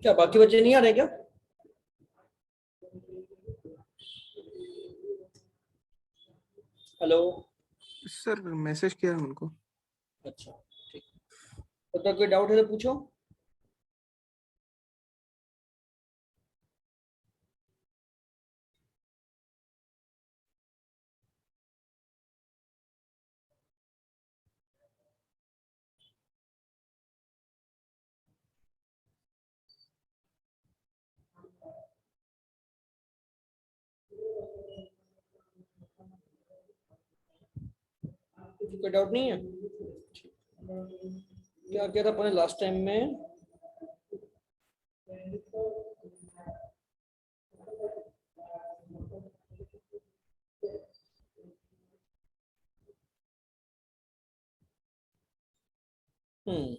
क्या बाकी बच्चे नहीं आ रहे क्या? हेलो सर मैसेज किया है उनको। अच्छा ठीक, तो कोई डाउट है तो पूछो। कोई डाउट नहीं है? क्या किया था अपने लास्ट टाइम में? हम्म,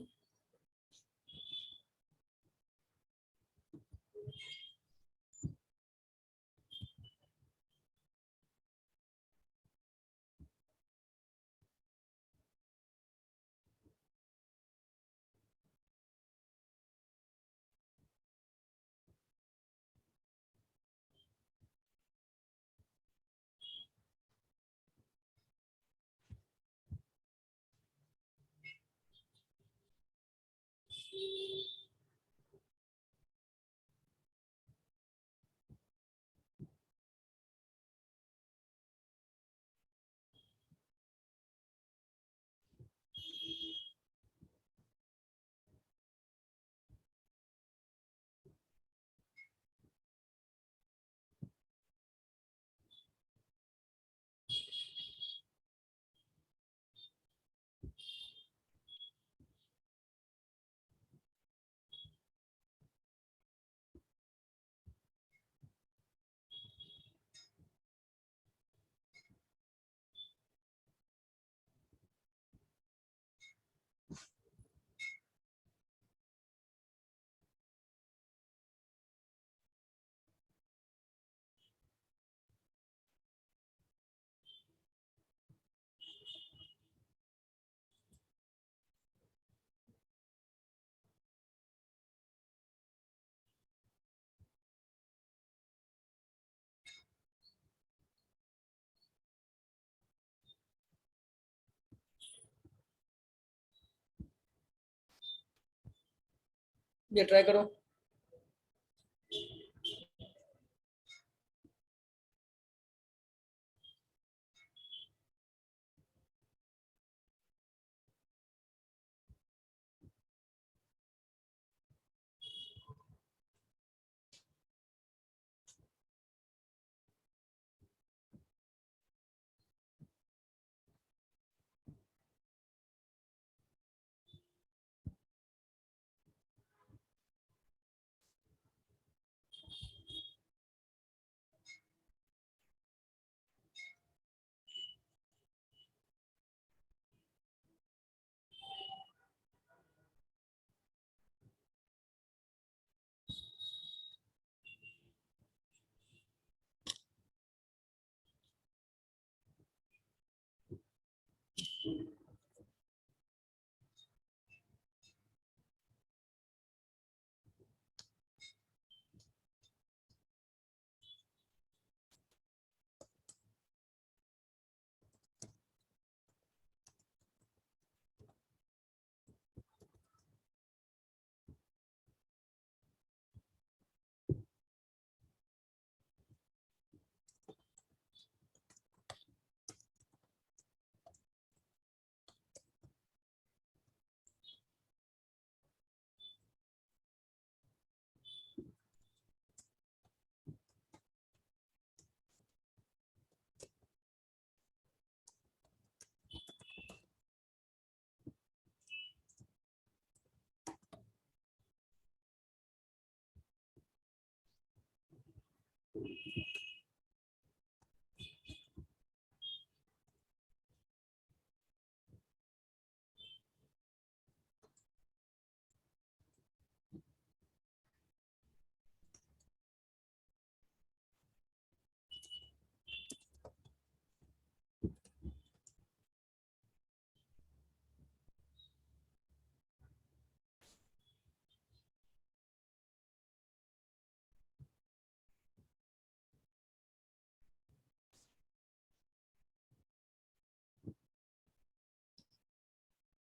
ये ट्राई करो।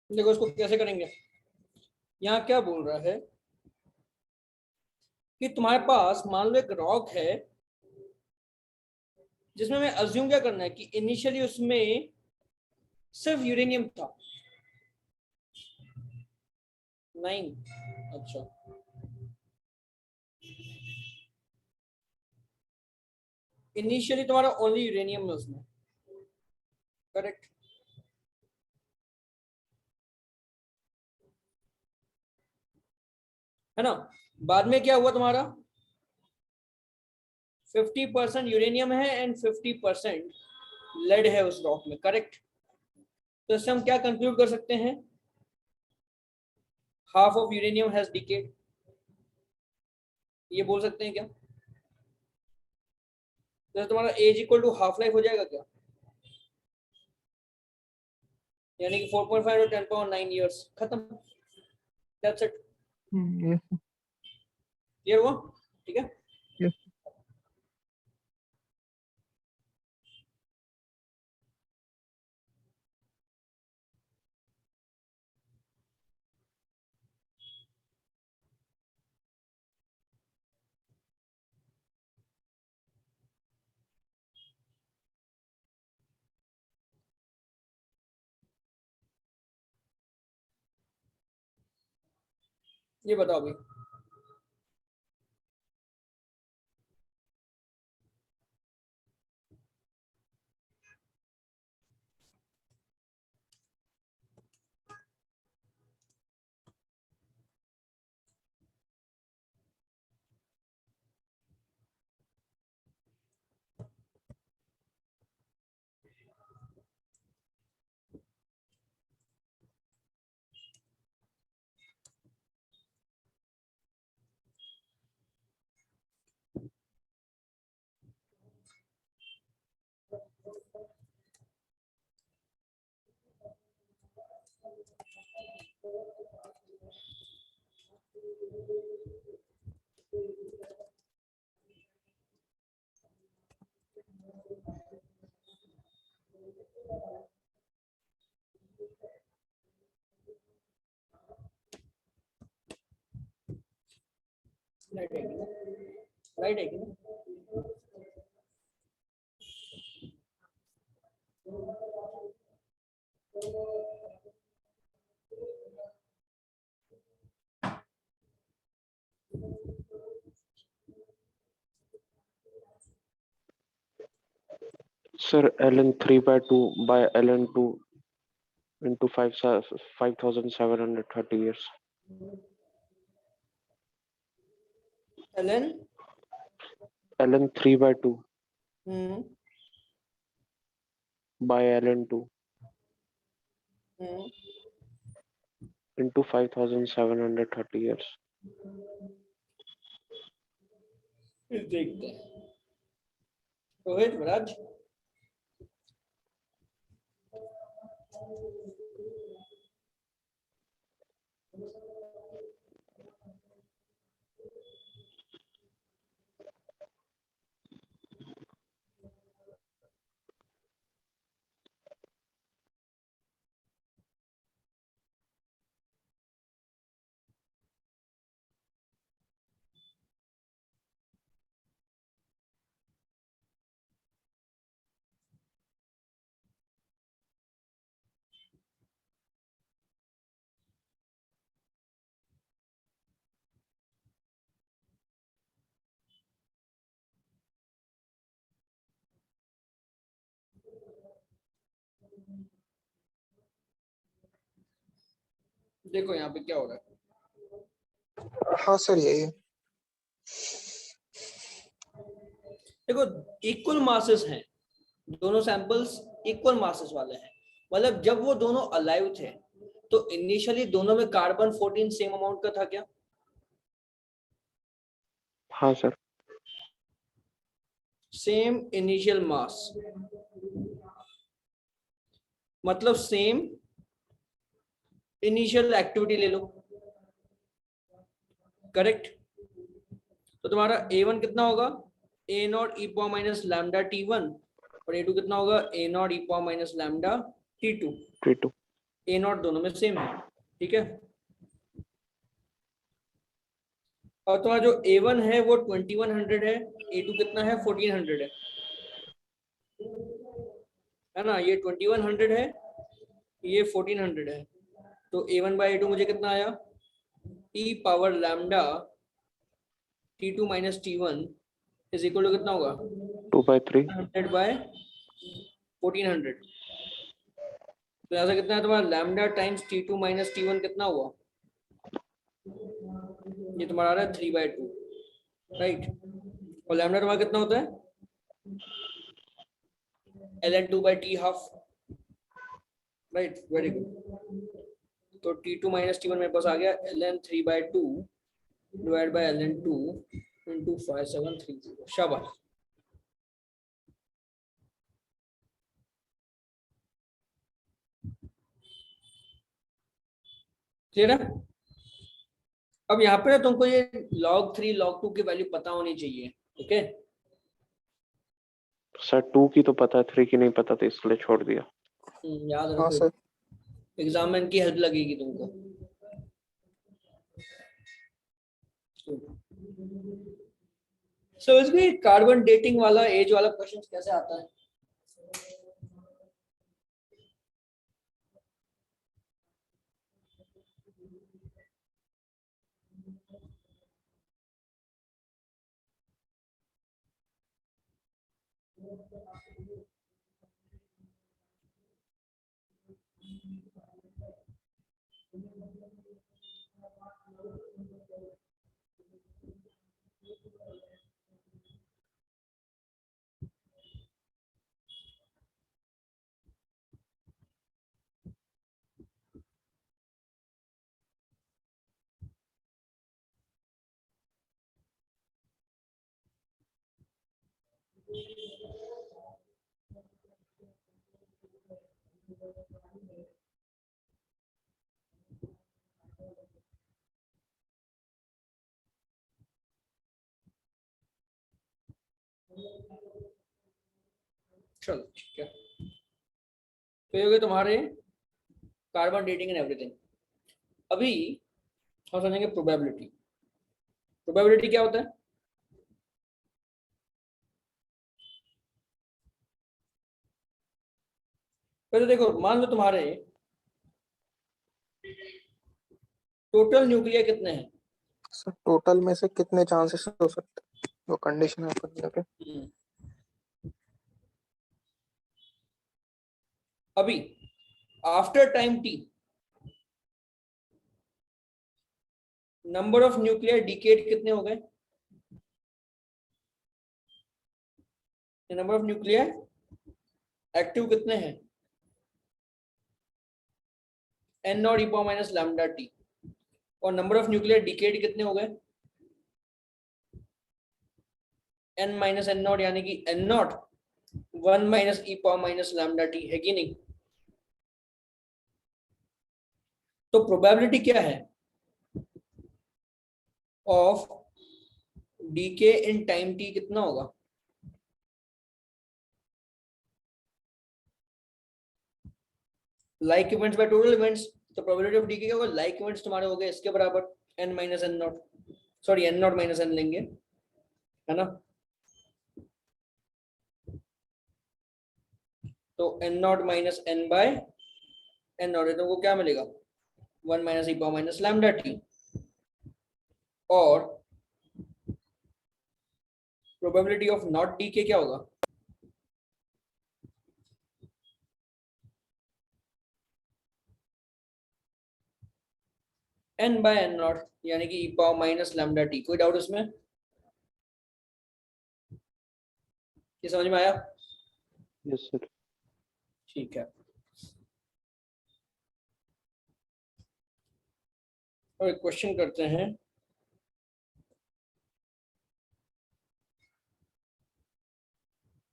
देखो इसको कैसे करेंगे। यहाँ क्या बोल रहा है कि तुम्हारे पास मान लो एक रॉक है जिसमें मैं अज्यूम क्या करना है कि इनिशियली उसमें सिर्फ यूरेनियम था। 9। अच्छा, इनिशियली तुम्हारा ओनली यूरेनियम है उसमें, करेक्ट। है ना। बाद में क्या हुआ तुम्हारा 50% यूरेनियम है एंड 50% लेड है उस रॉक में, करेक्ट। तो इससे हम क्या कंक्लूड कर सकते हैं, half of uranium has decayed, ये बोल सकते हैं क्या। तो तुम्हारा age equal to half life हो जाएगा क्या, यानी कि 4.5 और 10 पावर 9 ईयर्स, खत्म। That's it. yes, क्लियर हुआ, ठीक है। yes. ये बताओ भाई। राइट है कि नहीं, राइट है कि नहीं। Sir, ln 3/2 by ln 2 into 5,730 years. ln ln 3/2 hmm by ln 2 hmm into 5,730 years. देखते हैं। रोहित राज, देखो यहाँ पे क्या हो रहा है। हाँ सर, यही है। देखो इक्वल मासेस हैं, दोनों सैंपल्स इक्वल मासेस वाले हैं, मतलब जब वो दोनों अलाइव थे तो इनिशियली दोनों में कार्बन 14 सेम अमाउंट का था क्या? हाँ सर। सेम इनिशियल मास मतलब सेम इनिशियल एक्टिविटी ले लो, करेक्ट? तो तुम्हारा A1 कितना होगा, A naught e power minus lambda T1, और A2 कितना होगा, A naught e power minus lambda T2। T2। A naught दोनों में सेम है, ठीक है। और तुम्हारा जो A1 है वो 2100 है, A2 कितना है, 1400 है ना, ये 2100 है, ये 1400 है, तो A1 बाई A2 मुझे कितना आया, e power lambda T2 minus T1 is equal to कितना होगा, 2/3। 100 बाय 1400। तो यहाँ से कितना है तुम्हारा, lambda times T2 minus T1 कितना हुआ, ये तुम्हारा आ रहा है 3/2, राइट? और लैम्डा तुम्हारा कितना होता है, ln2 by T half, right, very good. तो T2 माइनस T1 मेरे पास आ गया ln3/2 divide by ln2 into 5730, शाबाश। क्लियर है? अब यहाँ पे ना तुमको ये log3 log2 की वैल्यू पता होनी चाहिए, ओके? सर 2 की तो पता है, 3 की नहीं पता था इसलिए छोड़ दिया। याद हाँ रखो, सर। एग्जाम में इनकी हेल्प लगेगी तुमको। समझ गए कार्बन डेटिंग वाला एज वाला क्वेश्चन कैसे आता है? चलो ठीक है, तो ये हो गए तुम्हारे कार्बन डेटिंग एंड एवरीथिंग। अभी हम समझेंगे प्रोबेबिलिटी। प्रोबेबिलिटी क्या होता है? पहले देखो, मान लो तुम्हारे टोटल न्यूक्लियर कितने हैं? सर टोटल में से कितने चांसेस हो सकते हैं, वो कंडीशन है करने के। अभी after time t number of nuclear decade कितने हो गए? नंबर ऑफ न्यूक्लियर एक्टिव कितने हैं? n not e power minus lambda t। और नंबर ऑफ न्यूक्लियर डिकेड कितने हो गए? n माइनस एन नॉट, यानी कि n naught 1 minus e power minus lambda t, है कि नहीं? तो प्रोबेबिलिटी क्या है of decay in time t कितना होगा? Like events by total events. तो प्रोबेबिलिटी ऑफ डीके क्या होगा, लाइक इवेंट्स तुम्हारे हो गए इसके बराबर n minus n naught, sorry n not minus n लेंगे, है ना? तो n not minus n by n naught, तुमको क्या मिलेगा, 1 minus e power minus lambda t। और प्रोबेबिलिटी ऑफ नॉट डीके क्या होगा, n बाय n नॉट, यानी कि e power minus lambda t। कोई डाउट इसमें? ये समझ में आया? Yes sir. ठीक है, और एक क्वेश्चन करते हैं।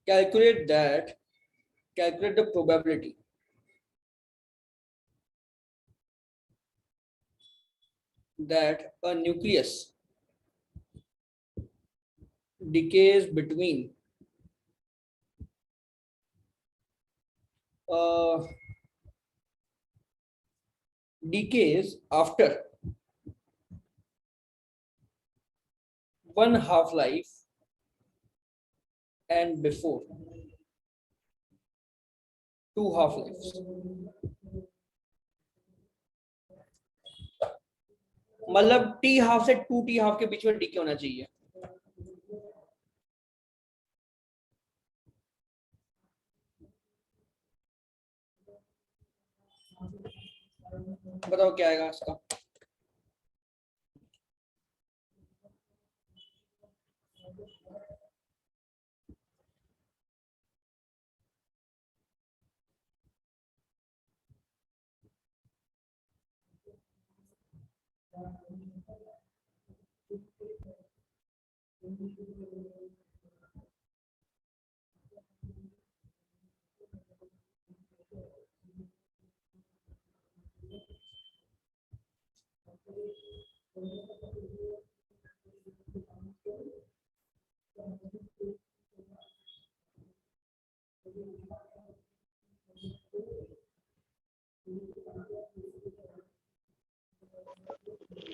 Calculate the probability that a nucleus decays between decays after one half life and before two half lives. मतलब टी हाफ से टू टी हाफ के बीच में डीके होना चाहिए। बताओ क्या आएगा इसका?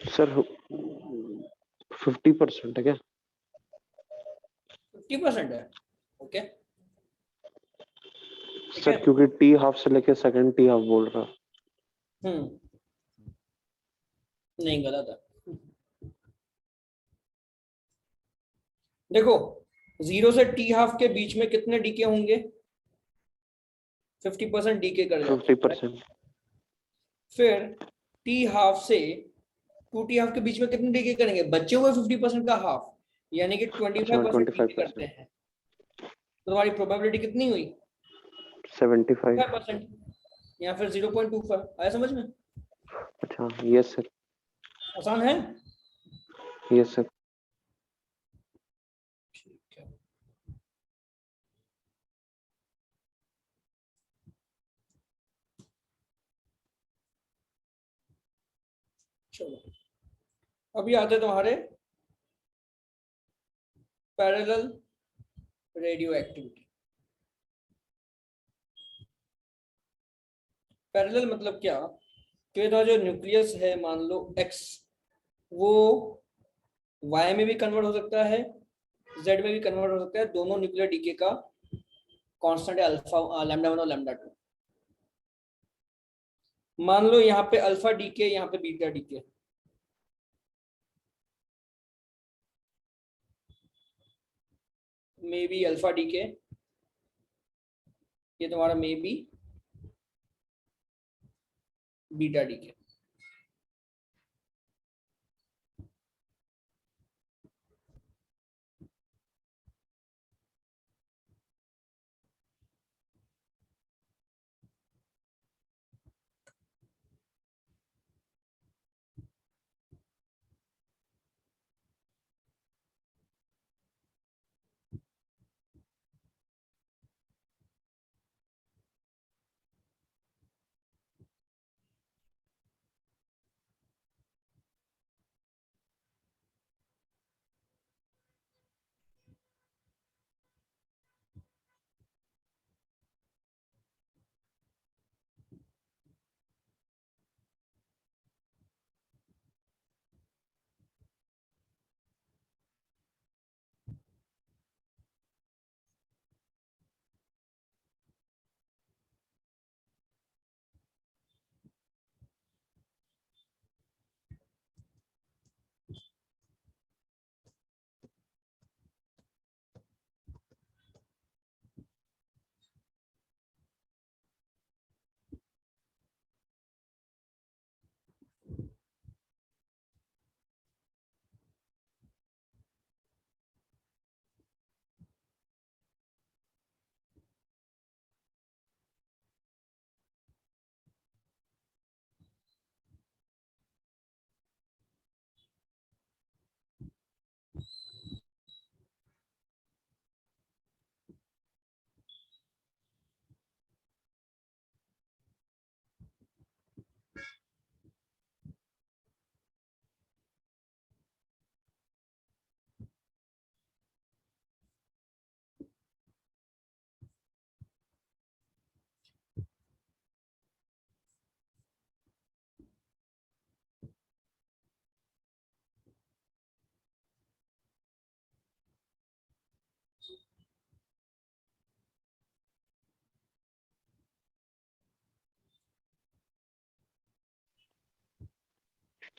सर 50% है क्या? 50% है। ओके सर क्योंकि टी हाफ से लेके सेकंड टी हाफ बोल रहा। नहीं, गलत है। देखो, 0 से टी हाफ के बीच में कितने डीके होंगे? 50% डीके कर जाते हैं। 50%। फिर टी हाफ से टू टी हाफ के बीच में कितने डीके करेंगे? बचे हुए 50% का हाफ, यानी कि 25% डीके करते हैं। तो तुम्हारी प्रोबेबिलिटी कितनी हुई? 75। 5% या फिर 0.25। आया समझ में? अच्छा यस सर। आसान है। Yes sir. ठीक है, चलो अभी आते तुम्हारे पैरेलल रेडियो एक्टिविटी। पैरेलल मतलब क्या? कि तो जो न्यूक्लियस है, मान लो X, वो Y में भी कन्वर्ट हो सकता है, Z में भी कन्वर्ट हो सकता है। दोनों न्यूक्लियर डीके का कांस्टेंट है अल्फा, लैम्डा 1 और लैम्डा 2। मान लो यहाँ पे अल्फा डीके, यहाँ पे beta decay. May be alpha decay, ये तुम्हारा मे बी बीटा डीके।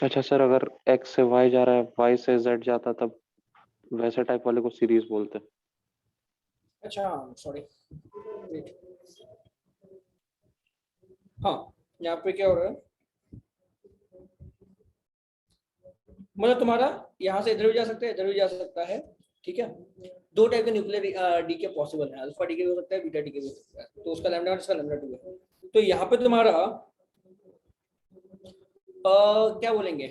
अच्छा सर, अगर x से y जा रहा है, y से z जाता, तब वैसे टाइप वाले को सीरीज बोलते हैं। अच्छा सॉरी, हाँ यहाँ पे क्या हो रहा है, मतलब तुम्हारा यहाँ से इधर भी जा सकता है, इधर भी जा सकता है, ठीक है। दो टाइप के न्यूक्लियर डीके पॉसिबल है, अल्फा डीके भी हो सकता है, बीटा डीके भी हो सकता है, तो उसका लैम्डा 1 इसका लैम्डा 2 है। तो यहाँ पे तुम्हारा क्या बोलेंगे,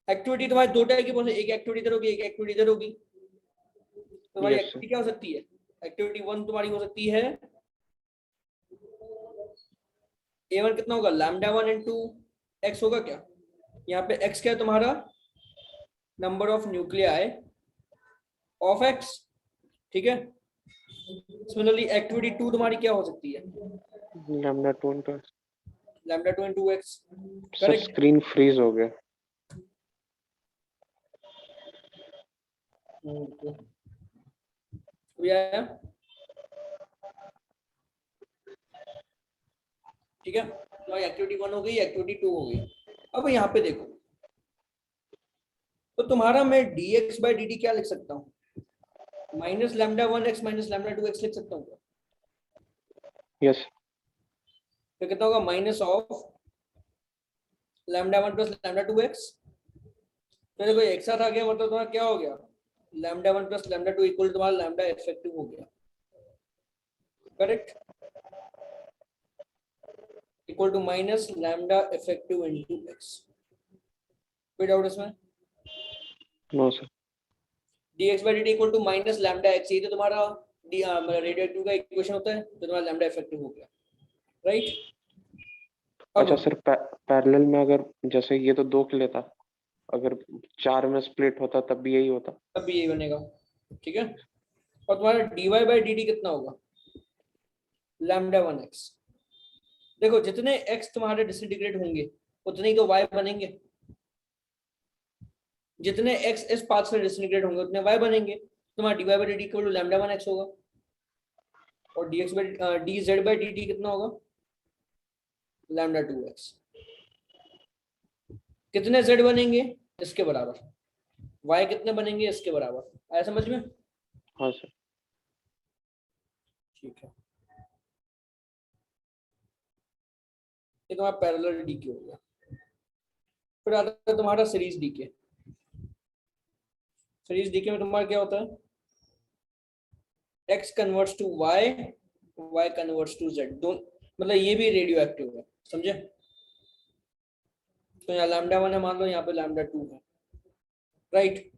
एक्टिविटी तुम्हारी दो टाइप की पॉसिबल, एक एक्टिविटी इधर होगी, एक एक्टिविटी इधर होगी। तो तुम्हारी यस सर। एक्टिविटी क्या हो सकती है, एक्टिविटी 1 तुम्हारी हो सकती है A1 कितना होगा, लैम्डा 1 इंटू एक्स होगा क्या, यहाँ पे x क्या है तुम्हारा, number of nuclei of x, ठीक है। सिमिलरली एक्टिविटी 2 तुम्हारी क्या हो सकती है, lambda 2 into. Lambda 2 into x, sir correct. Screen freeze हो गया। आया, ठीक है। तो एक्टिविटी 1 हो गई, एक्टिविटी 2 हो गई। अब यहाँ पे देखो, तो तुम्हारा मैं dx बाई dt क्या लिख सकता हूँ, minus lambda 1 x minus lambda 2 x लिख सकता हूँ। यस। तो कितना होगा, minus of lambda 1 plus lambda 2 x। तो देखो एक साथ आ गया, मतलब तुम्हारा क्या हो गया, लैम्डा 1 प्लस लैम्डा 2 इक्वल तुम्हारा लैम्डा इफेक्टिव हो गया, correct, equal to minus lambda effective into x। कोई डाउट इसमें, no sir. dx by dt equal to minus lambda x, ये तो तुम्हारा रेडियो एक्टिव का इक्वेशन होता है, तो तुम्हारा लैम्डा इफेक्टिव हो गया, राइट। अब अच्छा सर, पैरेलल में अगर जैसे ये तो 2 के लिए था, अगर 4 में स्प्लिट होता तब भी यही होता। तब भी यही बनेगा, ठीक है। और तुम्हारा dy by dt कितना होगा, लैम्डा 1x। देखो जितने x तुम्हारे डिसइंटीग्रेट होंगे उतने ही तो y बनेंगे, जितने x इस पाथ से डिसइंटीग्रेट होंगे उतने y बनेंगे। तुम्हारा dy by dt equal to lambda 1x होगा, और dz by dt कितना होगा, लैम्डा 2x। कितने z बनेंगे, इसके बराबर, y कितने बनेंगे, इसके बराबर। आया समझ में, हाँ सर। ठीक है। ये तुम्हारा पैरेलल डीके हो गया। फिर आता है तुम्हारा सीरीज डीके। सीरीज डीके में तुम्हारा क्या होता है, x converts to y, y converts to z, दोनों, मतलब ये भी रेडियो एक्टिव है, समझे। तो यहाँ लैम्डा 1 है, मान लो यहाँ पे लैम्डा 2 है, राइट।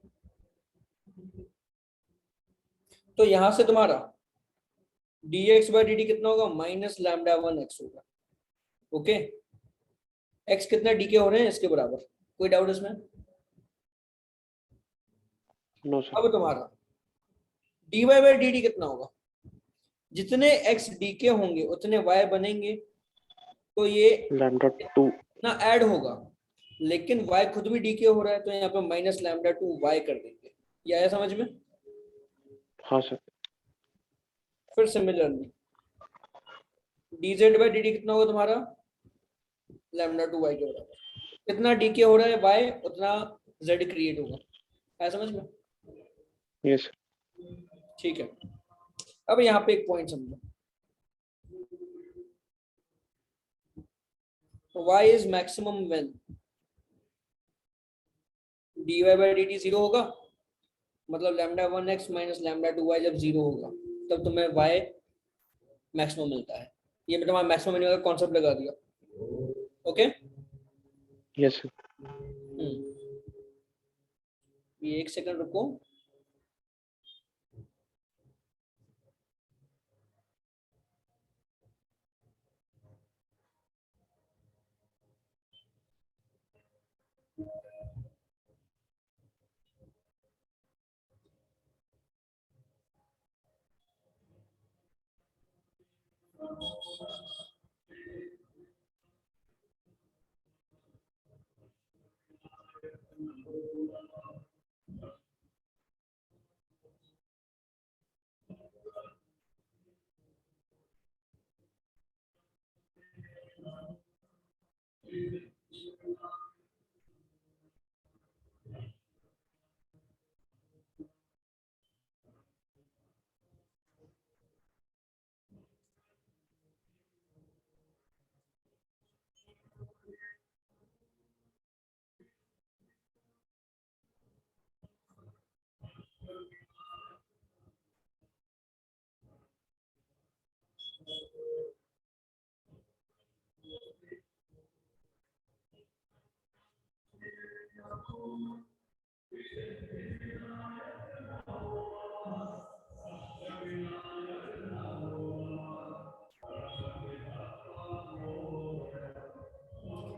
तो यहाँ से तुम्हारा dx by dt कितना होगा, माइनस लैम्डा 1x होगा, ओके। x कितने डीके हो रहे हैं, इसके बराबर। कोई डाउट इसमें, नो सर। अब तुम्हारा dy by dt कितना होगा, जितने x डीके होंगे उतने y बनेंगे, तो ये लैम्डा 2। ना ऐड होगा, लेकिन y खुद भी डीके हो रहा है, तो यहाँ पे माइनस लैम्डा 2 y कर देंगे। ये आया समझ में। हाँ सर। फिर सिमिलरली dz by dt कितना होगा तुम्हारा, लैम्डा 2 y के बराबर। कितना डीके हो रहा है y, उतना z क्रिएट होगा। आया समझ में, यस। ठीक है। अब यहाँ पे एक पॉइंट समझो, y is maximum when dy by dt 0 होगा, मतलब lambda 1x minus lambda 2y जब 0 होगा तब तुम्हें y मैक्सिमम मिलता है। ये मैं तुम्हारा मैक्सिमम मिनिमम का कॉन्सेप्ट लगा दिया, ओके। Yes sir. ये एक सेकंड रुको,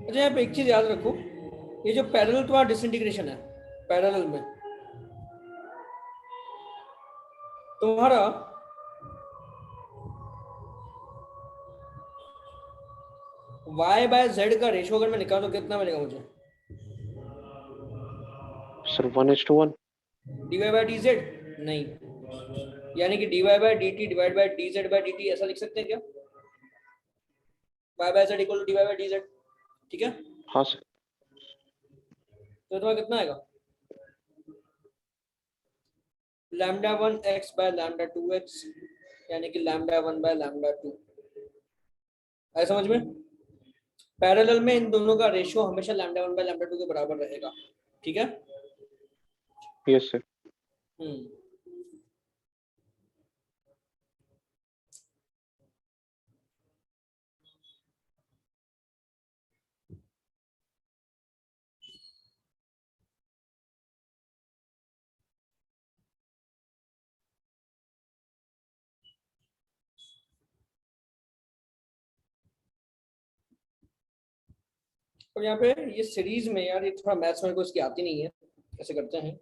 अच्छा यहाँ पे एक चीज याद रखो, ये जो पैरेलल तुम्हारा डिसइंटीग्रेशन है, पैरेलल में तुम्हारा y बाय z का रेशियो अगर मैं निकालूं तो कितना मिलेगा मुझे? सर 1:1। dy by dz? नहीं, यानी कि dy by dt divide by dz by dt, ऐसा लिख सकते हैं क्या? y by z equal to dy by dz, ठीक है? हाँ सर। तो तुम्हारा कितना आएगा? Lambda 1 x by lambda 2 x, यानी कि लैम्डा 1 बाय लैम्डा 2। आया समझ में? पैरेलल में इन दोनों का रेशियो हमेशा लैम्डा 1 बाय लैम्डा 2 के बराबर रहेगा, ठीक है? Yes sir. और यहाँ पे ये सीरीज में यार, ये थोड़ा मैथ्स मेरे को इसकी आती नहीं है, कैसे करते हैं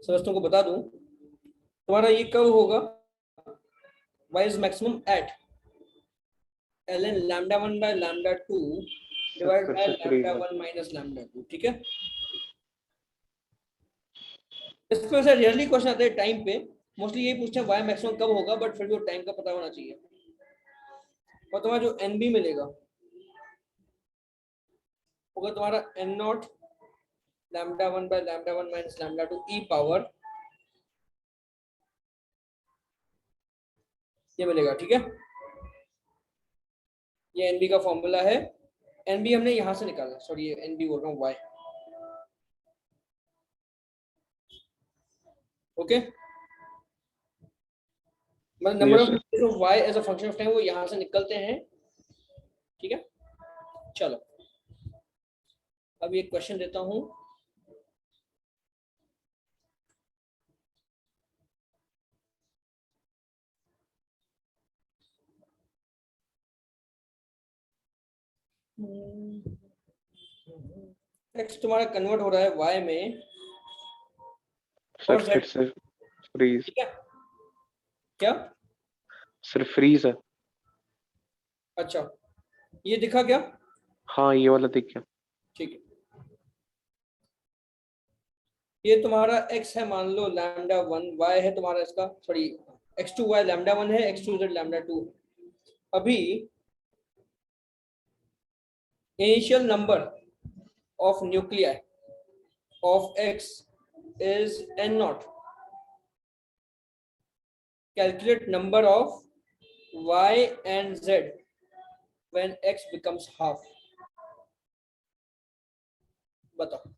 समझ, तुमको बता दूं। तुम्हारा ये कब होगा? y is maximum at ln lambda 1 by lambda 2 divided फिर by से lambda 1 minus lambda 2, ठीक है? इसमें से रियरली क्वेश्चन आते हैं टाइम पे, मोस्टली यही पूछते हैं y मैक्सिमम कब होगा, बट फिर भी वो टाइम का पता होना चाहिए। और तुम्हारा जो nb मिलेगा होगा तुम्हारा n not lambda 1 by lambda 1 minus lambda 2 e power, ये मिलेगा, ठीक है? ये nb का फॉर्मूला है। nb हमने यहां से निकाला, सॉरी ये nb बोल रहा हूँ, y, ओके? मतलब number yes sir. Of y as a function of time वो यहां से निकलते हैं, ठीक है? चलो अब ये क्वेश्चन देता हूं। x तुम्हारा कन्वर्ट हो रहा है y में सर और फिर z, से फ्रीज। ठीक है? क्या? सर फ्रीज है। अच्छा, ये दिखा क्या? हाँ ये वाला दिख गया। ठीक है, ये तुम्हारा x है, मान लो लैम्डा 1, y है तुम्हारा इसका, सॉरी x2 y लैम्डा 1 है, x2 z लैम्डा 2। अभी initial number of nuclei of x is n naught. Calculate number of y and z when x becomes half. बताओ।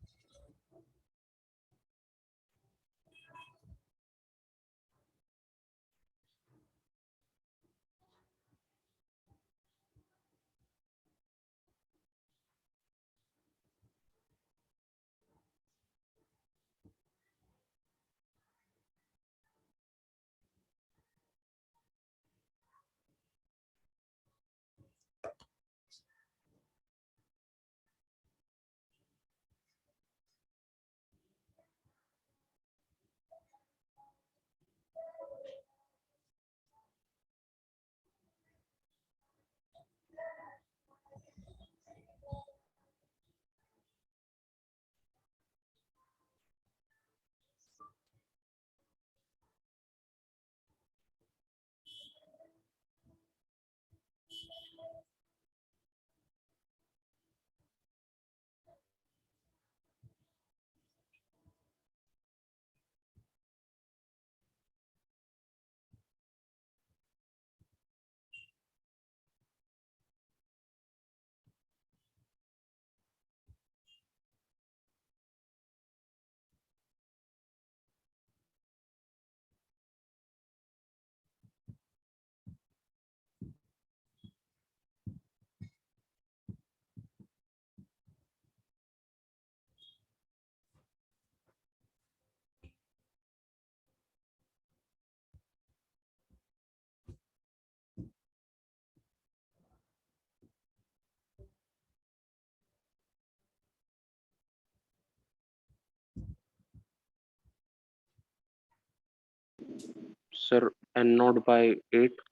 Sir n naught by 8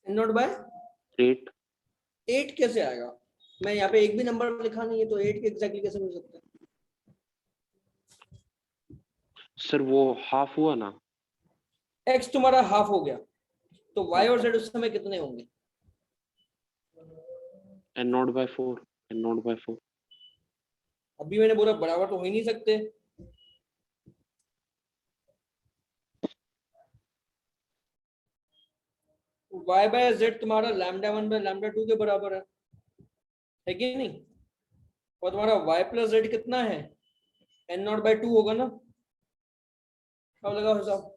n naught by 8 8 कैसे आएगा? मैं यहाँ पे एक भी नंबर लिखा नहीं है, तो 8 के एग्जैक्टली कैसे मिल सकता है? सर वो हाफ हुआ ना। x तुम्हारा हाफ हो गया, तो y और z उस समय कितने होंगे? n naught by 4 n naught by 4 अभी मैंने बोला बराबर तो हो ही नहीं सकते। y बाय z तुम्हारा लैम्डा 1 बाय लैम्डा 2 के बराबर है कि नहीं? और तुम्हारा y प्लस z कितना है? n नॉट बाय 2 होगा ना? अब लगाओ हिसाब।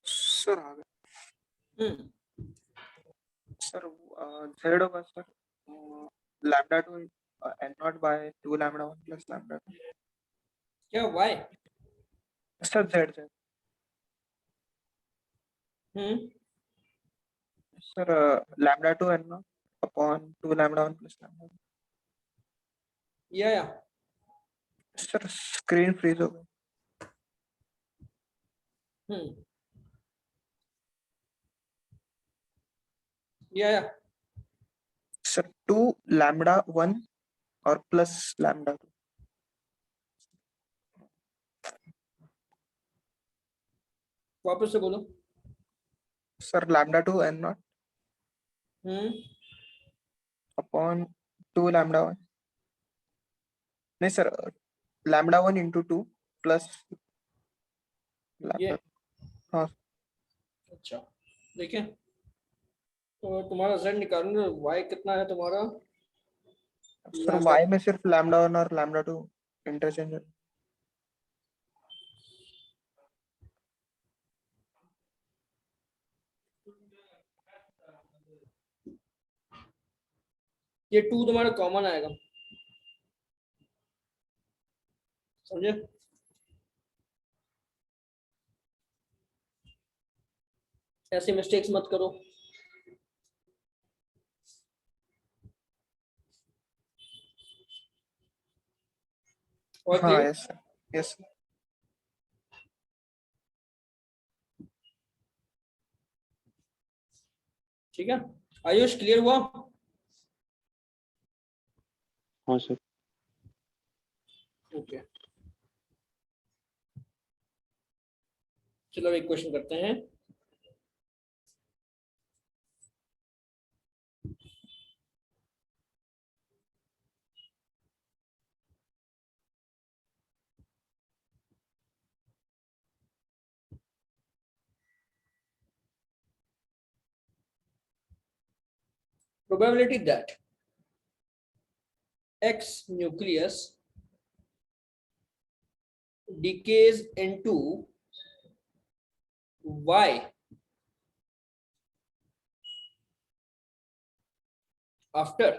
सर आ गया सर। जेड होगा sir lambda 2 n naught by 2 lambda 1 plus lambda 2। क्या y? Sir z z hmm sir lambda 2 n naught upon 2 lambda 1 plus lambda 2। या सर स्क्रीन फ्रीज हो गई। हम्म या सर 2 लैम्डा 1 और प्लस लैम्डा 2। वापस से बोलो। Sir lambda 2 n not hmm upon 2 lambda 1। नहीं सर लैम्डा 1 इंटू 2 प्लस ये लैम्डा। हाँ अच्छा, देखिए तो तुम्हारा z निकालूंगा, y कितना है तुम्हारा? सर लैम्डा वाई में सिर्फ लैम्डा 1 और लैम्डा 2 इंटरचेंज है। ये 2 तुम्हारा कॉमन आएगा, समझे? ऐसे मिस्टेक्स मत करो। और हाँ क्लियर? Yes sir yes. ठीक है, आयुष क्लियर हुआ? हाँ सर। ओके, चलो एक क्वेश्चन करते हैं। Probability that X nucleus decays into Y after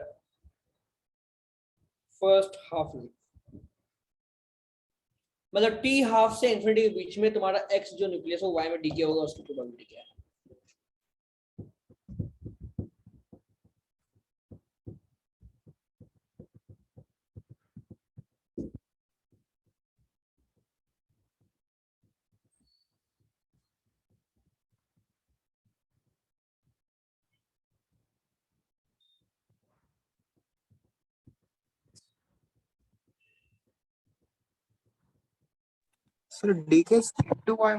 first half life, मतलब t हाफ से इंफिनिटी के बीच में तुम्हारा x जो न्यूक्लियस हो y में डीके होगा, उसकी प्रोबेबिलिटी क्या है? सर डीके टू वाई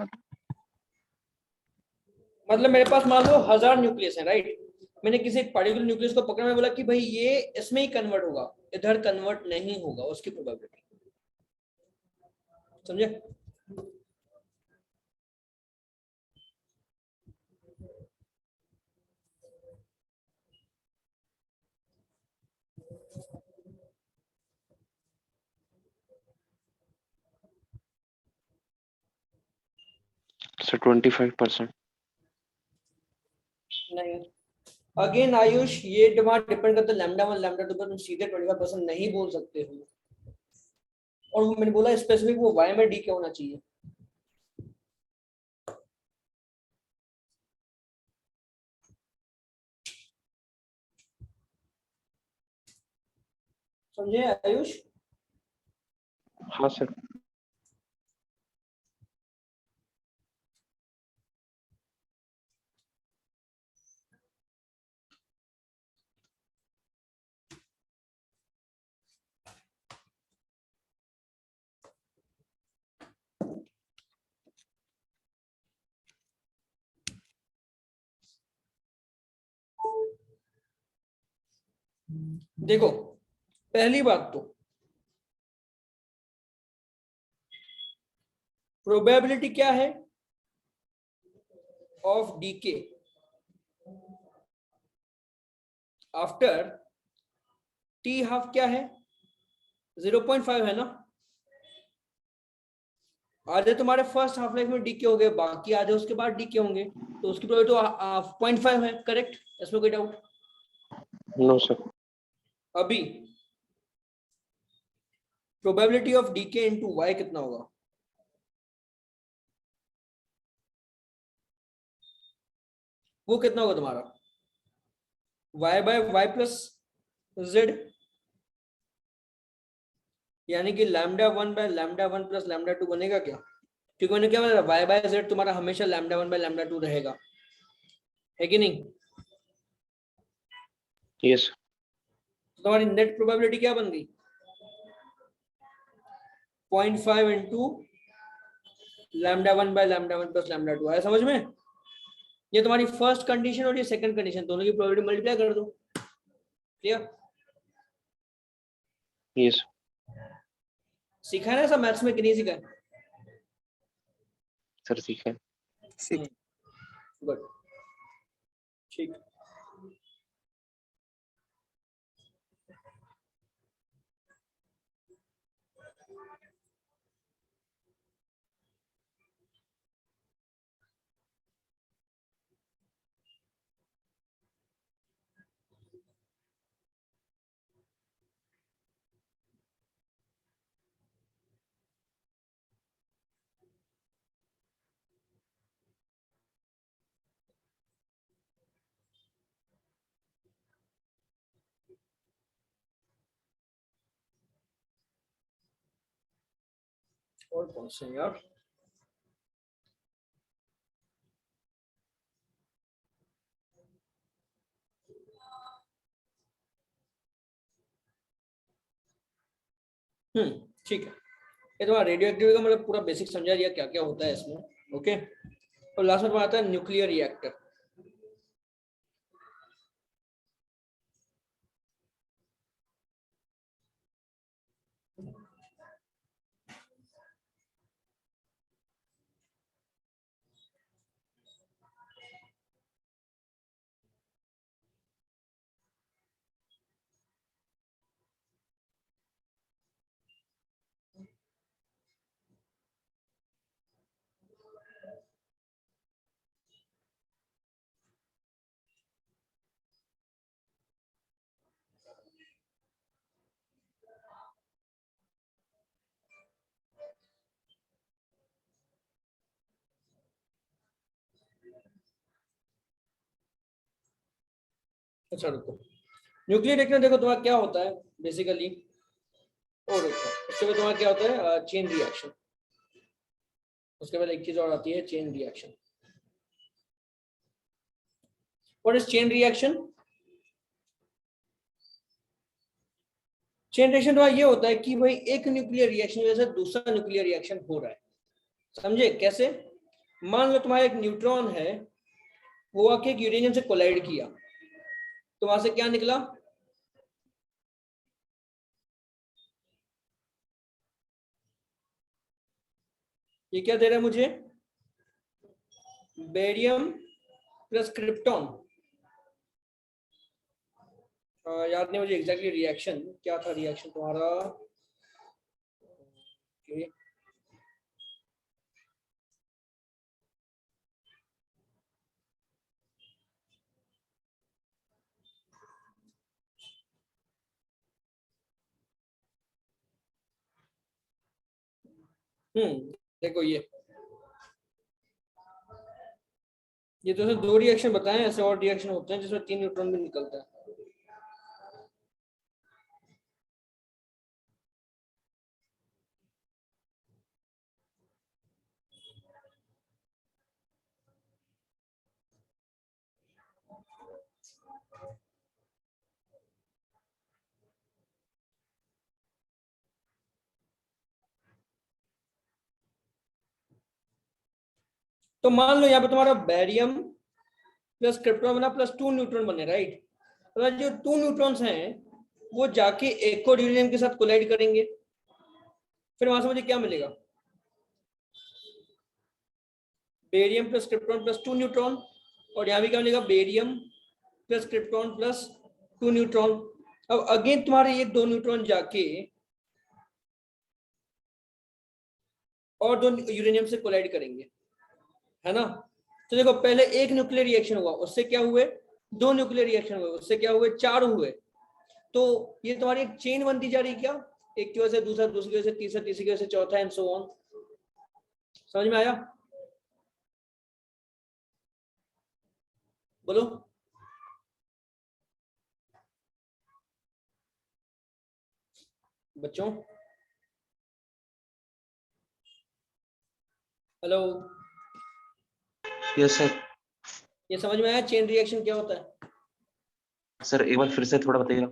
मतलब मेरे पास मान लो 1000 न्यूक्लियस है, राइट। मैंने किसी एक पर्टिकुलर न्यूक्लियस को पकड़ा, मैं बोला कि भाई ये इसमें ही कन्वर्ट होगा, इधर कन्वर्ट नहीं होगा, उसकी प्रोबेबिलिटी। समझे? सर 25%। नहीं, अगेन आयुष, ये तुम्हारा डिपेंड करता है लैम्डा 1 लैम्डा 2 पर, तुम सीधे 25% नहीं बोल सकते हो। और वो मैंने बोला स्पेसिफिक वो वाई में डी क्या होना चाहिए। समझे आयुष? हाँ सर। देखो, पहली बात तो प्रोबेबिलिटी क्या है of decay after t half क्या है, 0.5 है ना। आधे तुम्हारे फर्स्ट हाफ लाइफ में डीके हो गए, बाकी आधे उसके बाद डीके होंगे, तो उसकी प्रोबेबिलिटी 0.5 है, करेक्ट? इसमें कोई डाउट? No sir. अभी probability of decay into Y कितना होगा? वो कितना होगा तुम्हारा? y by Y plus Z, यानी कि lambda 1 by lambda 1 plus lambda 2 बनेगा क्या? क्योंकि मैंने क्या बोला, y बाय जेड तुम्हारा हमेशा लैम्डा 1 बाय लैम्डा 2 रहेगा, है कि नहीं? यस। तो तुम्हारी नेट प्रोबेबिलिटी क्या बन गई? 0.5 into lambda 1 by lambda 1 plus lambda 2। आया समझ में? ये तुम्हारी फर्स्ट कंडीशन और ये सेकंड कंडीशन, दोनों की प्रोबेबिलिटी मल्टीप्लाई कर दो। क्लियर? यस। सीखा है ना सब मैथ्स में कि नहीं सीखा है? सर ठीक है। गुड, ठीक। और कौन से यार? ठीक है। ये तुम्हारा रेडियो एक्टिविटी का मतलब पूरा बेसिक समझा दिया क्या क्या होता है इसमें। ओके, और लास्ट में आता है न्यूक्लियर रिएक्टर। अच्छा रुको, न्यूक्लियर रिएक्टर देखो तुम्हारा क्या होता है बेसिकली। और रुको, उसके बाद तुम्हारा क्या होता है, चेन रिएक्शन। उसके बाद एक चीज और आती है, chain reaction. What is chain reaction? Chain reaction तो ये होता है कि भाई एक न्यूक्लियर रिएक्शन की वजह से दूसरा न्यूक्लियर रिएक्शन हो रहा है। समझे कैसे? मान लो तुम्हारा एक न्यूट्रॉन है, वो आके एक यूरेनियम से कोलाइड किया, तो वहां से क्या निकला? ये क्या दे रहा है मुझे? Barium plus krypton. याद नहीं मुझे एग्जैक्टली रिएक्शन क्या था, रिएक्शन तुम्हारा। Okay. देखो ये तो दो रिएक्शन बताएं, ऐसे और रिएक्शन होते हैं जिसमें 3 न्यूट्रॉन भी निकलता है। तो मान लो यहाँ पे तुम्हारा बैरियम प्लस क्रिप्टॉन बना प्लस 2 न्यूट्रॉन बने, राइट? तो जो 2 न्यूट्रॉन्स हैं वो जाके एक और यूरेनियम के साथ कोलाइड करेंगे, फिर वहां से मुझे क्या मिलेगा? Barium plus krypton plus 2 neutron, और यहाँ भी क्या मिलेगा? Barium plus krypton plus 2 neutron. अब अगेन तुम्हारे ये 2 न्यूट्रॉन जाके और 2 यूरेनियम से कोलाइड करेंगे, है ना? तो देखो पहले एक न्यूक्लियर रिएक्शन हुआ, उससे क्या हुए? 2 न्यूक्लियर रिएक्शन हुए, उससे क्या हुए? 4 हुए। तो ये तुम्हारी एक चेन बनती जा रही है क्या? एक की वजह से दूसरा, दूसरी की वजह से तीसरा, तीसरी की वजह से चौथा, एंड सो ऑन। समझ में आया? बोलो। बच्चों, हेलो, यस सर। ये समझ में आया चेन रिएक्शन क्या होता है? सर एक बार फिर से थोड़ा बताइएगा।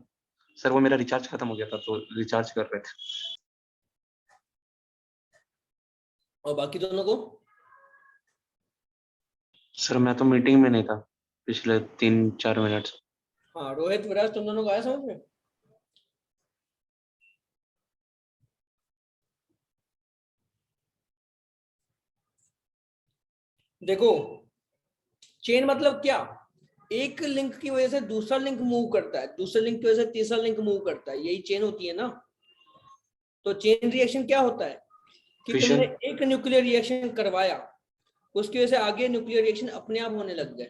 सर वो मेरा रिचार्ज खत्म हो गया था तो रिचार्ज कर रहे थे। और बाकी दोनों को? सर मैं तो मीटिंग में नहीं था पिछले 3-4 मिनट से। हाँ रोहित, विराज, तुम दोनों को आया समझ में? देखो चेन मतलब क्या? एक लिंक की वजह से दूसरा लिंक मूव करता है, दूसरे लिंक की वजह से तीसरा लिंक मूव करता है, यही चेन होती है ना? तो चेन रिएक्शन क्या होता है कि तुमने फिशन। एक न्यूक्लियर रिएक्शन करवाया, उसकी वजह से आगे न्यूक्लियर रिएक्शन अपने आप होने लग गए,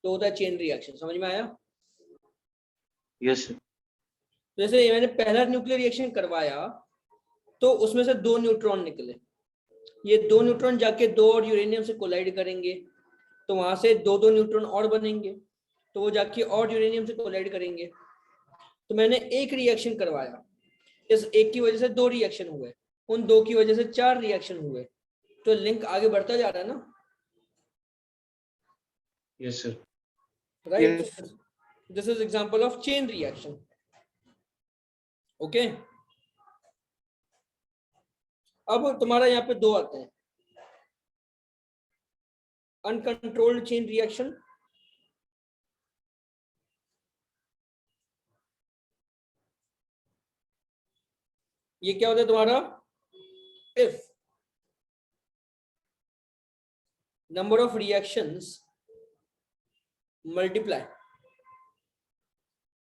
तो होता है चेन रिएक्शन। समझ में आया? Yes sir. जैसे मैंने पहला न्यूक्लियर रिएक्शन करवाया तो उसमें से 2 न्यूट्रॉन निकले, ये 2 न्यूट्रॉन जाके 2 और यूरेनियम से कोलाइड करेंगे, तो वहां से 2 न्यूट्रॉन और बनेंगे, तो वो जाके और यूरेनियम से कोलाइड करेंगे। तो मैंने एक रिएक्शन करवाया, इस एक की वजह से 2 रिएक्शन हुए, उन 2 की वजह से 4 रिएक्शन हुए, तो लिंक आगे बढ़ता जा रहा है ना? Yes sir. Right? This is example of chain reaction. Okay, अब तुम्हारा यहाँ पे 2 आते हैं, अनकंट्रोल्ड चेन रिएक्शन, ये क्या होता है तुम्हारा? If number of reactions multiply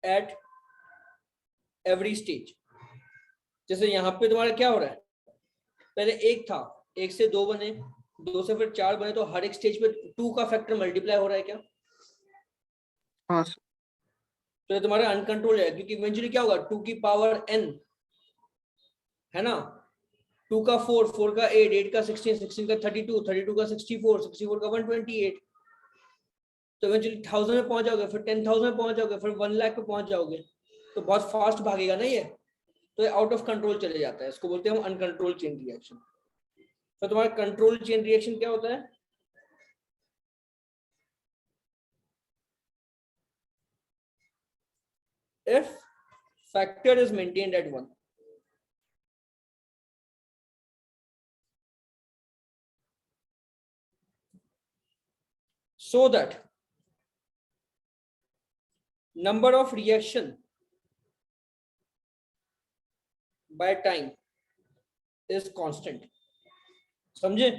at every stage। जैसे यहाँ पे तुम्हारा क्या हो रहा है, पहले एक था, एक से 2 बने, 2 से फिर 4 बने, तो हर एक स्टेज पे 2 का फैक्टर मल्टीप्लाई हो रहा है क्या? हाँ सर। तो ये तुम्हारा अनकंट्रोल है, क्योंकि इवेंचुअली क्या होगा, 2 की पावर n, है ना? 2 का 4, 4 का 8, 8 का 16, 16 का 32, 32 का 64, 64 का 128, तो इवेंचुअली 1000 में पहुंच जाओगे, फिर 10,000 में पहुंच जाओगे, फिर 1 लाख पे पहुंच जाओगे, तो बहुत फास्ट भागेगा ना ये, तो ये आउट ऑफ कंट्रोल चले जाता है, इसको बोलते हैं हम अनकंट्रोल चेन रिएक्शन। तो तुम्हारा कंट्रोल चेन रिएक्शन क्या होता है? if factor is maintained at 1। so that number of reaction by time is constant. समझे?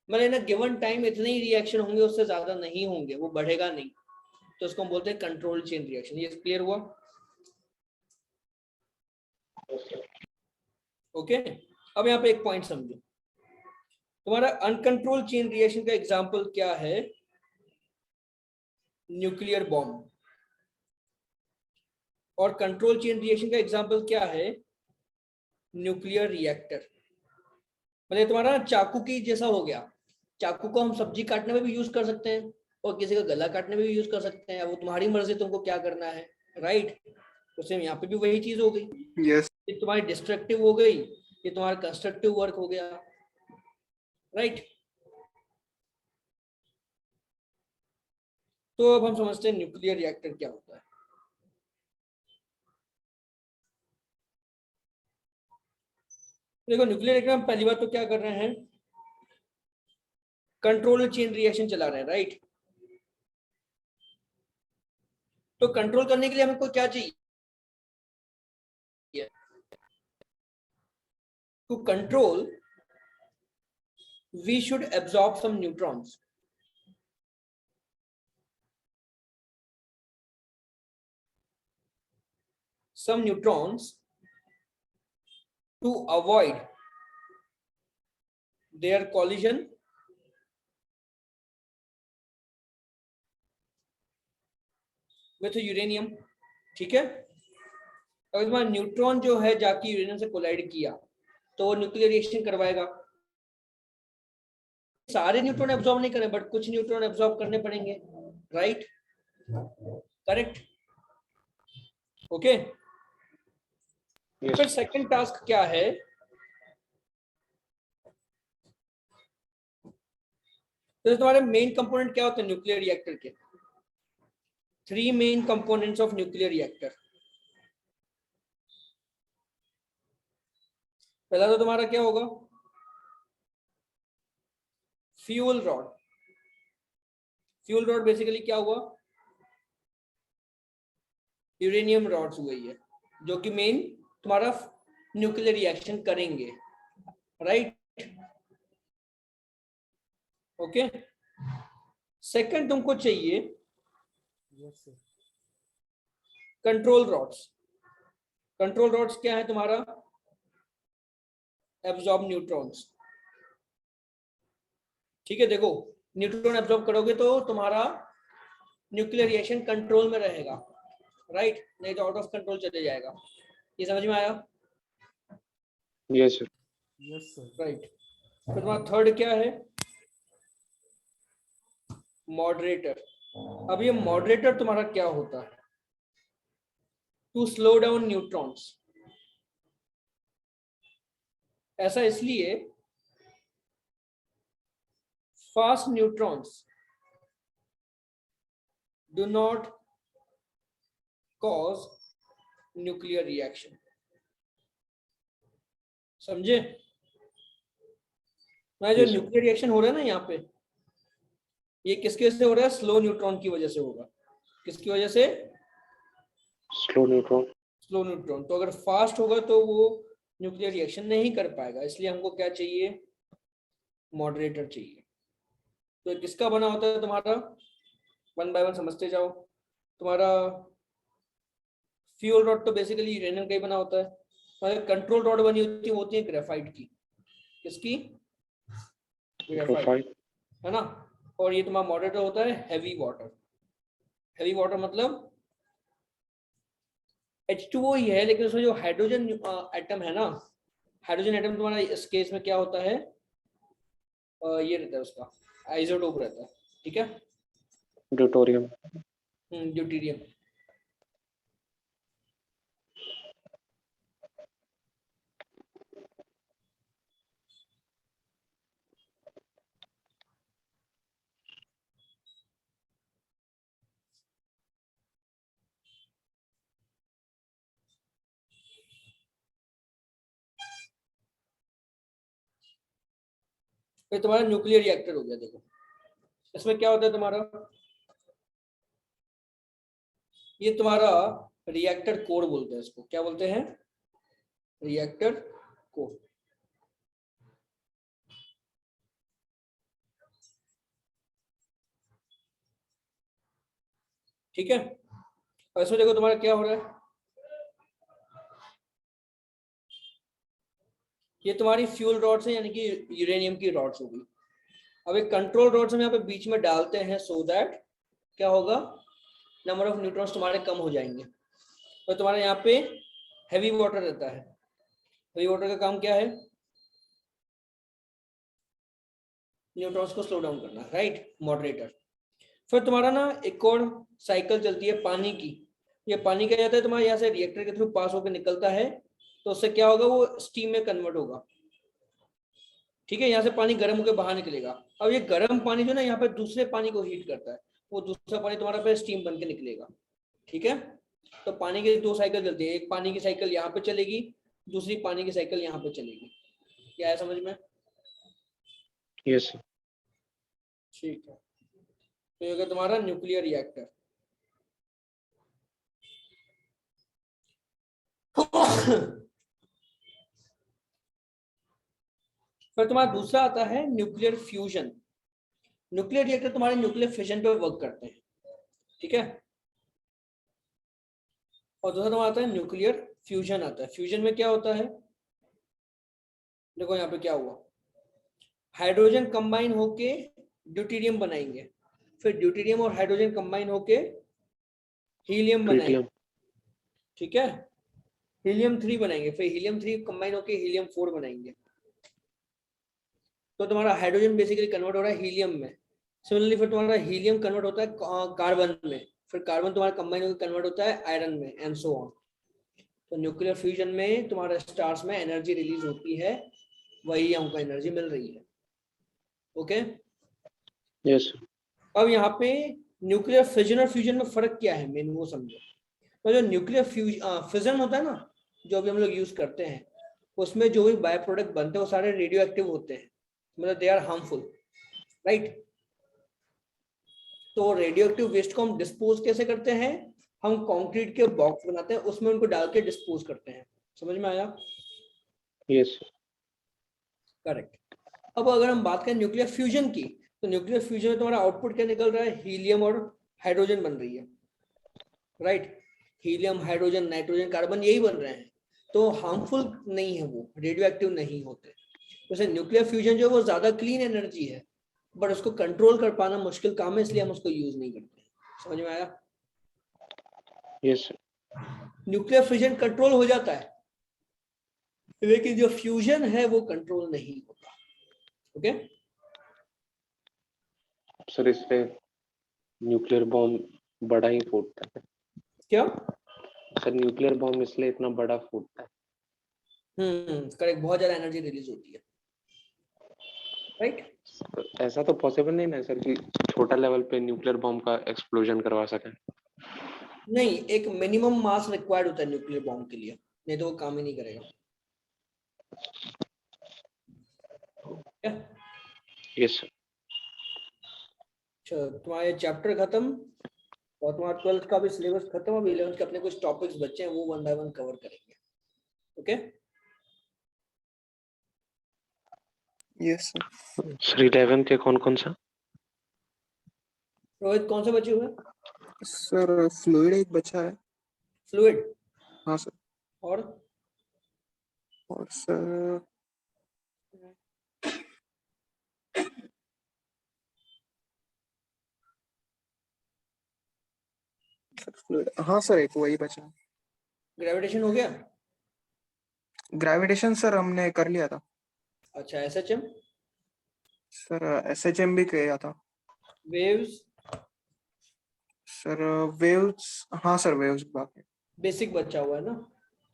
मतलब इन गिवन टाइम इतने ही रिएक्शन होंगे, उससे ज्यादा नहीं होंगे, वो बढ़ेगा नहीं, तो उसको हम बोलते हैं कंट्रोल चेन रिएक्शन। ये क्लियर हुआ? ओके अब यहाँ पे एक पॉइंट समझो, तुम्हारा अनकंट्रोल चेन रिएक्शन का एग्जांपल क्या है? Nuclear bomb. और कंट्रोल चेन रिएक्शन का एग्जांपल क्या है? Nuclear reactor. मतलब तुम्हारा चाकू की जैसा हो गया, चाकू को हम सब्जी काटने में भी यूज कर सकते हैं और किसी का गला काटने में भी यूज कर सकते हैं, वो तुम्हारी मर्जी तुमको क्या करना है, राइट? तो सेम यहाँ पे भी वही चीज हो गई। यस ये तुम्हारी डिस्ट्रक्टिव हो गई, ये तुम्हारा कंस्ट्रक्टिव वर्क हो गया, राइट? तो अब हम समझते हैं न्यूक्लियर रिएक्टर क्या होता है। देखो न्यूक्लियर रिएक्टर हम पहली बात तो क्या कर रहे हैं, कंट्रोल चेन रिएक्शन चला रहे हैं, राइट? तो कंट्रोल करने के लिए हमको क्या चाहिए? To control we should absorb some neutrons. Some neutrons to avoid their collision with uranium. ठीक है? अगर तुम्हारा न्यूट्रॉन जो है जाके यूरेनियम से कोलाइड किया तो वो न्यूक्लियर रिएक्शन करवाएगा। सारे न्यूट्रॉन एब्जॉर्ब नहीं करें, बट कुछ न्यूट्रॉन एब्जॉर्ब करने पड़ेंगे, राइट? करेक्ट? ओके फिर सेकंड टास्क क्या है? तो तुम्हारे मेन कंपोनेंट क्या होते हैं न्यूक्लियर रिएक्टर के? 3 main components of nuclear reactor. पहला तो तुम्हारा क्या होगा? Fuel rod. Fuel rod basically क्या हुआ? यूरेनियम रॉड्स हुई है, जो कि मेन तुम्हारा न्यूक्लियर रिएक्शन करेंगे, राइट? ओके सेकंड तुमको चाहिए कंट्रोल रॉड्स। कंट्रोल रॉड्स क्या है तुम्हारा? Absorb neutrons. ठीक है, देखो न्यूट्रॉन एब्जॉर्ब करोगे तो तुम्हारा न्यूक्लियर रिएक्शन कंट्रोल में रहेगा, राइट? नहीं तो आउट ऑफ कंट्रोल चले जाएगा। ये समझ में आया? Yes sir. Yes sir. Right. फिर तुम्हारा थर्ड क्या है? मॉडरेटर। अब ये मॉडरेटर तुम्हारा क्या होता है? To slow down neutrons. ऐसा इसलिए fast neutrons do not cause nuclear reaction. समझे? मैं जो Yes, sir. न्यूक्लियर रिएक्शन हो रहा है ना यहाँ पे, ये किसकी वजह से हो रहा है? स्लो न्यूट्रॉन की वजह से होगा। किसकी वजह से? Slow neutron. Slow neutron. तो अगर फास्ट होगा तो वो न्यूक्लियर रिएक्शन नहीं कर पाएगा, इसलिए हमको क्या चाहिए? मॉडरेटर चाहिए। तो किसका बना होता है तुम्हारा? वन बाय वन समझते जाओ। तुम्हारा फ्यूल रॉड तो बेसिकली यूरेनियम का ही बना होता है। और कंट्रोल रॉड बनी होती है, वो होती है ग्रेफाइट की। किसकी? ग्रेफाइट, है ना? और ये तुम्हारा मॉडरेटर होता है हैवी वाटर। हैवी वाटर मतलब H2O ही है, लेकिन उसमें जो हाइड्रोजन एटम है ना, हाइड्रोजन एटम तुम्हारा इस केस में क्या होता है? ये रहता है उसका आइसोटोप रहता है, ठीक है? ड्यूटोरियम। ड्यूटेरियम। फिर तुम्हारा न्यूक्लियर रिएक्टर हो गया। देखो इसमें क्या होता है तुम्हारा, ये तुम्हारा रिएक्टर कोर बोलते हैं इसको, क्या बोलते हैं, रिएक्टर कोर। ठीक है, और इसमें देखो तुम्हारा क्या हो रहा है, ये तुम्हारी फ्यूल रॉड्स है, यानी कि यूरेनियम की रॉड्स होगी। अब एक कंट्रोल रॉड्स हम यहाँ पे बीच में डालते हैं, सो दैट क्या होगा, नंबर ऑफ न्यूट्रॉन्स तुम्हारे कम हो जाएंगे। तो तुम्हारे यहाँ पे हैवी वाटर रहता है, हैवी वाटर का काम क्या है, न्यूट्रॉन्स को स्लो डाउन करना, राइट, मॉडरेटर। फिर तुम्हारा ना एक और साइकिल चलती है पानी की, ये पानी क्या जाता है तुम्हारे यहाँ से रिएक्टर के थ्रू पास होकर निकलता है, तो उससे क्या होगा, वो स्टीम में कन्वर्ट होगा। ठीक है, यहाँ से पानी गर्म होकर बाहर निकलेगा। अब ये गर्म पानी जो ना यहाँ पे दूसरे पानी को हीट करता है, वो दूसरा पानी तुम्हारा पे स्टीम बन के निकलेगा। ठीक है, तो पानी की दो साइकिल चलती है, एक पानी की साइकिल यहाँ पे चलेगी, दूसरी पानी की साइकिल यहाँ पे चलेगी। क्या है समझ में? यस। ठीक है, तो ये होगा तुम्हारा न्यूक्लियर रिएक्टर। फिर तुम्हारा दूसरा आता है न्यूक्लियर फ्यूजन। न्यूक्लियर रिएक्टर तुम्हारे न्यूक्लियर फिजन पे वर्क करते हैं। ठीक है, और दूसरा तुम्हारा आता है न्यूक्लियर फ्यूजन आता है। फ्यूजन में क्या होता है, देखो यहाँ पे क्या हुआ, हाइड्रोजन कंबाइन होके ड्यूटेरियम बनाएंगे, फिर ड्यूटेरियम और हाइड्रोजन कंबाइन होके हीलियम बनाएंगे। ट्रिटियम। ठीक है, हीलियम 3 बनाएंगे, फिर हीलियम 3 कंबाइन होके हीलियम 4 बनाएंगे। तो तुम्हारा हाइड्रोजन बेसिकली कन्वर्ट हो रहा है हीलियम में। सिमिलरली फिर तुम्हारा हीलियम कन्वर्ट होता है कार्बन में, फिर कार्बन तुम्हारा कंबाइन होकर कन्वर्ट होता है आयरन में, एंड सो ऑन। तो न्यूक्लियर फ्यूजन में तुम्हारा स्टार्स में एनर्जी रिलीज होती है, वही हमको एनर्जी मिल रही है। Okay, yes. अब यहाँ पे न्यूक्लियर फिजन और फ्यूजन में फर्क क्या है, मेन वो समझो। तो जो न्यूक्लियर फिजन होता है ना, जो भी हम लोग यूज करते हैं, उसमें जो भी बाय प्रोडक्ट बनते हैं वो सारे रेडियो एक्टिव होते हैं, मतलब दे आर हार्मफुल, राइट। तो रेडियो एक्टिव वेस्ट को हम डिस्पोज कैसे करते हैं, हम कंक्रीट के बॉक्स बनाते हैं, उसमें उनको डाल के डिस्पोज करते हैं। समझ में आया? यस। करेक्ट। अब अगर हम बात करें न्यूक्लियर फ्यूजन की, तो न्यूक्लियर फ्यूजन में तुम्हारा आउटपुट क्या निकल रहा है, हीलियम और हाइड्रोजन बन रही है, right. Helium, hydrogen, nitrogen, carbon, यही बन रहे हैं। तो हार्मफुल नहीं है, वो रेडियो एक्टिव नहीं होते। जैसे न्यूक्लियर फ्यूजन जो है वो ज्यादा क्लीन एनर्जी है, बट उसको कंट्रोल कर पाना मुश्किल काम है, इसलिए हम उसको यूज नहीं करते। समझ में आया? यस। न्यूक्लियर फ्यूजन कंट्रोल हो जाता है, लेकिन जो फ्यूजन है वो कंट्रोल नहीं होता। ओके, सर इससे न्यूक्लियर बॉम्ब बड़ा ही फूटता है। क्या? सर न्यूक्लियर बॉम्ब इसलिए इतना बड़ा फूटता है। करेक्ट, बहुत ज्यादा एनर्जी रिलीज होती है, राइट। ऐसा तो पॉसिबल नहीं ना सर कि छोटा लेवल पे न्यूक्लियर बॉम्ब का एक्सप्लोजन करवा सके। नहीं, एक मिनिमम मास रिक्वायर्ड होता है न्यूक्लियर बॉम्ब के लिए, नहीं तो वो काम ही नहीं करेगा। क्या? Yes sir. अच्छा, तुम्हारे चैप्टर खत्म और तुम्हारा 12th का भी सिलेबस खत्म, अब 11th के अपने कुछ टॉपिक्स बचे हैं, वो 1 बाय 1 कवर करेंगे। Okay, yes sir. सर 11 के कौन कौन सा? रोहित कौन से बचे हुए? सर फ्लूइड एक बचा है। फ्लूइड, हाँ सर। और सर फ्लूइड, हाँ सर एक वही बचा। ग्रेविटेशन हो गया? ग्रेविटेशन सर हमने कर लिया था। अच्छा, एसएचएम, सर एसएचएम भी किया था। वेव्स, सर वेव्स, हाँ सर वेव्स बाकी। बेसिक बचा हुआ है ना।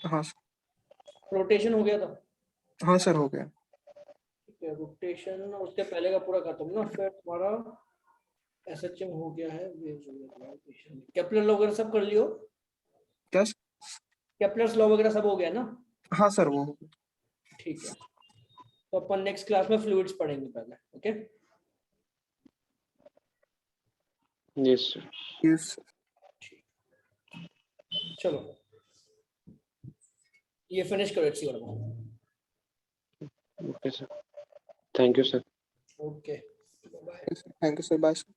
हाँ सर। रोटेशन हो गया था? हाँ सर हो गया। ठीक है, रोटेशन उसके पहले का पूरा खत्म ना, फिर तुम्हारा एसएचएम हो गया है, वेव्स हो गया, रोटेशन, केपलर लॉ वगैरह सब कर लियो। क्या? केपलर्स लॉ वगैरह सब हो गया ना? हाँ सर वो हो गया। ठीक है, तो अपन नेक्स्ट क्लास में फ्लूइड्स पढ़ेंगे पहले। Okay, yes sir. यस चलो ये फिनिश करो HC वाला। Okay sir, thank you sir. Okay bye. Thank you sir, bye sir.